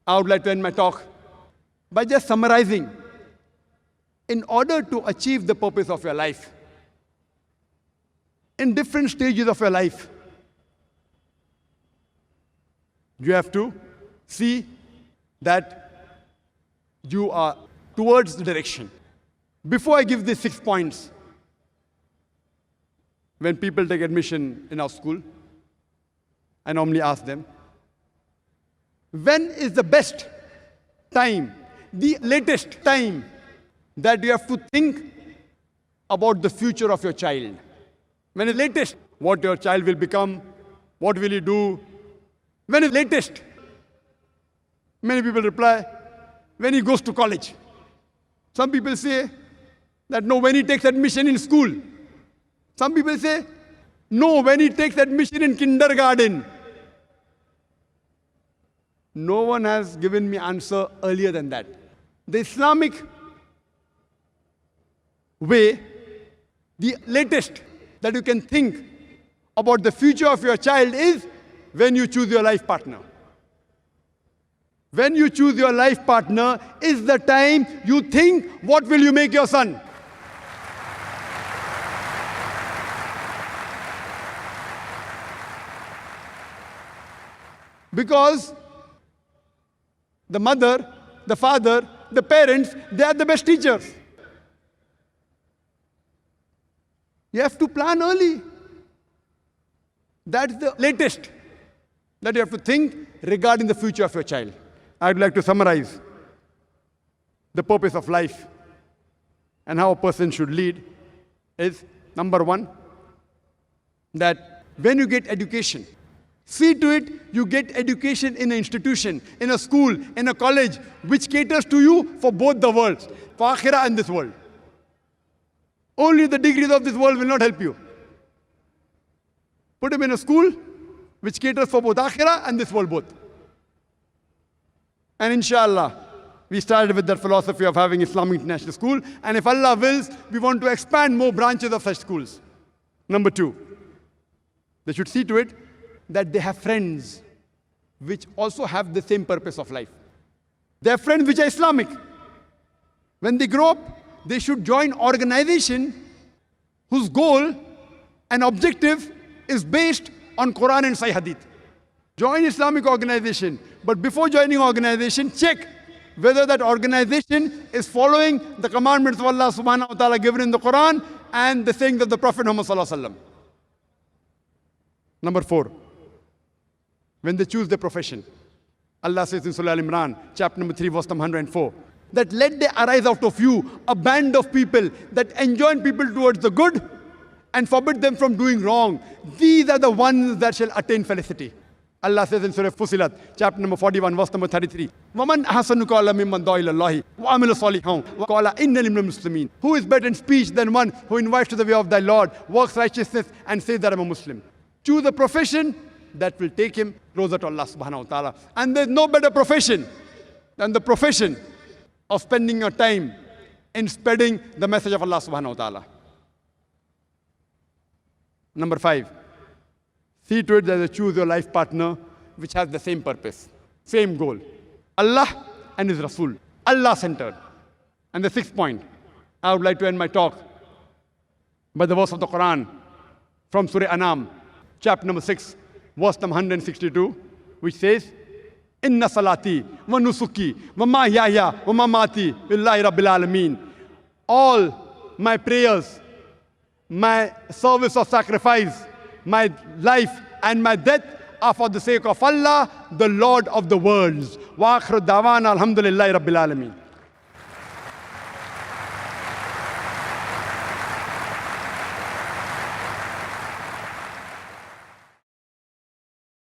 I would like to end my talk by just summarizing. In order to achieve the purpose of your life, in different stages of your life, you have to see that you are towards the direction. Before I give these 6 points, when people take admission in our school, I normally ask them, when is the best time, the latest time that you have to think about the future of your child? When is latest? What your child will become? What will he do? When is latest? Many people reply, when he goes to college. Some people say that no, when he takes admission in school. Some people say, no, when he takes admission in kindergarten. No one has given me answer earlier than that. The Islamic way, the latest that you can think about the future of your child is when you choose your life partner. When you choose your life partner is the time you think, what will you make your son? Because the mother, the father, the parents, they are the best teachers. You have to plan early. That's the latest that you have to think regarding the future of your child. I'd like to summarize the purpose of life and how a person should lead is, number one, that when you get education, see to it you get education in an institution, in a school, in a college, which caters to you for both the worlds, for akhirah and this world. Only the degrees of this world will not help you. Put him in a school which caters for both akhirah and this world both. And inshallah, we started with that philosophy of having Islamic International School, and if Allah wills, we want to expand more branches of such schools. Number two, they should see to it that they have friends which also have the same purpose of life. They have friends which are Islamic. When they grow up, they should join organization whose goal and objective is based on Quran and Sahih Hadith. Join Islamic organization, but before joining organization, check whether that organization is following the commandments of Allah subhanahu wa ta'ala given in the Quran and the sayings of the Prophet Muhammad sallallahu alaihi wasallam. Number four, when they choose their profession, Allah says in Surah Al-Imran, chapter number 3, verse number 104, that let there arise out of you a band of people that enjoin people towards the good and forbid them from doing wrong. These are the ones that shall attain felicity. Allah says in Surah Fusilat, chapter number 41, verse number 33, وَمَنْ أَحْسَنُ قَوْلًا مِمَّنْ دَعَا إِلَى اللَّهِ وَعَمِلَ صَالِحًا وَقَالَ إِنَّنِي مِنَ الْمُسْلِمِينَ. Who is better in speech than one who invites to the way of thy Lord, works righteousness, and says that I'm a Muslim? Choose a profession that will take him closer to Allah subhanahu wa ta'ala. And there's no better profession than the profession of spending your time in spreading the message of Allah subhanahu wa ta'ala. Number five, see to it that you choose your life partner which has the same purpose, same goal. Allah and His Rasul, Allah-centered. And the sixth point, I would like to end my talk by the verse of the Quran from Surah Anam, chapter number 6, verse number 162, which says, Inna salati wa nusuki wa mahyaya wa mamati lillahi rabbil alameen. All my prayers, my service of sacrifice, my life and my death are for the sake of Allah, the Lord of the worlds. Wa akhir da'wana alhamdulillahi rabbil alameen.